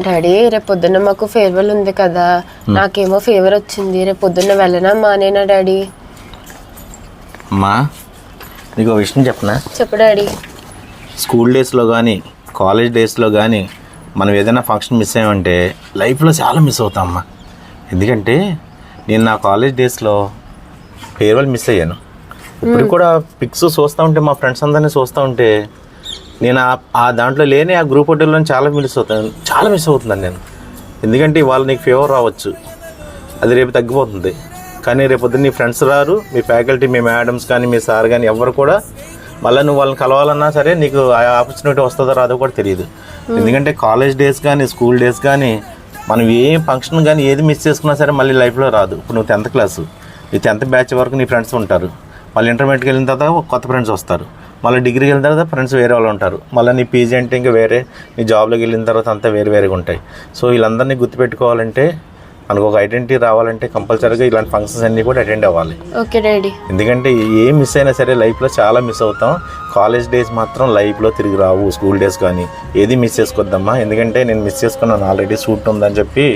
Daddy రేపు పొద్దున్న మాకు ఫేర్వెల్ ఉంది కదా, నాకేమో ఫీవర్ వచ్చింది. రేపు పొద్దున్న వెళ్ళనా మానేనా డాడీ? అమ్మా నీకు ఒక విషయం చెప్పనా? చెప్పు డాడీ. స్కూల్ డేస్లో కానీ కాలేజ్ డేస్లో కానీ మనం ఏదైనా ఫంక్షన్ మిస్ అయ్యామంటే లైఫ్లో చాలా మిస్ అవుతాం అమ్మా. ఎందుకంటే నేను నా కాలేజ్ డేస్లో ఫేర్వెల్ మిస్ అయ్యాను. ఇప్పుడు కూడా పిక్స్ చూస్తూ ఉంటే మా ఫ్రెండ్స్ అందరినీ చూస్తూ ఉంటే నేను ఆ దాంట్లో లేని ఆ గ్రూప్ హోటల్లో చాలా మిస్ అవుతున్నాను నేను. ఎందుకంటే ఇవాళ నీకు ఫీవర్ రావచ్చు, అది రేపు తగ్గిపోతుంది. కానీ రేపు పొద్దున్న నీ ఫ్రెండ్స్ రారు, మీ ఫ్యాకల్టీ, మీ మేడమ్స్ కానీ మీ సార్ కానీ ఎవరు కూడా మళ్ళీ నువ్వు వాళ్ళని కలవాలన్నా సరే నీకు ఆ ఆపర్చునిటీ వస్తుందో రాదో కూడా తెలియదు. ఎందుకంటే కాలేజ్ డేస్ కానీ స్కూల్ డేస్ కానీ మనం ఏ ఫంక్షన్ కానీ ఏది మిస్ చేసుకున్నా సరే మళ్ళీ లైఫ్లో రాదు. ఇప్పుడు నువ్వు 10th క్లాసు, నీ 10th బ్యాచ్ వరకు నీ ఫ్రెండ్స్ ఉంటారు. మళ్ళీ ఇంటర్మీడియట్కి వెళ్ళిన తర్వాత కొత్త ఫ్రెండ్స్ వస్తారు. మళ్ళీ డిగ్రీకి వెళ్ళిన తర్వాత ఫ్రెండ్స్ వేరే వాళ్ళు ఉంటారు. మళ్ళీ నీ పీజీ అంటే ఇంకా వేరే, నీ జాబ్లోకి వెళ్ళిన తర్వాత అంతా వేరేగా ఉంటాయి. సో వీళ్ళందరినీ గుర్తుపెట్టుకోవాలంటే మనకు ఒక ఐడెంటిటీ రావాలంటే కంపల్సరీగా ఇలాంటి ఫంక్షన్స్ అన్నీ కూడా అటెండ్ అవ్వాలి. Okay daddy. ఎందుకంటే ఏం మిస్ అయినా సరే లైఫ్లో చాలా మిస్ అవుతాం. కాలేజ్ డేస్ మాత్రం లైఫ్లో తిరిగి రావు. స్కూల్ డేస్ కానీ ఏది మిస్ చేసుకోవద్దమ్మా. ఎందుకంటే నేను మిస్ చేసుకున్నాను, ఆల్రెడీ షూట్ ఉందని చెప్పి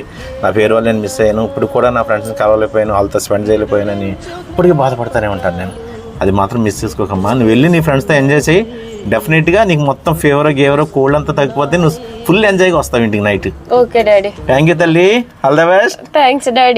నా ఫేర్వెల్ నేను మిస్ అయ్యాను. ఇప్పుడు కూడా నా ఫ్రెండ్స్ని కలవలేకపోయాను, వాళ్ళతో స్పెండ్ చేయలేకపోయానని ఇప్పటికీ బాధపడతానే ఉంటాను నేను. అది మాత్రం మిస్ చేసుకోకమ్మా. నువ్వు వెళ్ళి నీ ఫ్రెండ్స్తో ఎంజాయ్ చేయి. డెఫినెట్గా నీకు మొత్తం ఫీవరో కోల్డ్ అంతా తగ్గిపోతే నువ్వు ఫుల్ ఎంజాయ్గా వస్తావు ఇంటికి night. Okay daddy. Thank you తల్లి, all the best. Thanks daddy.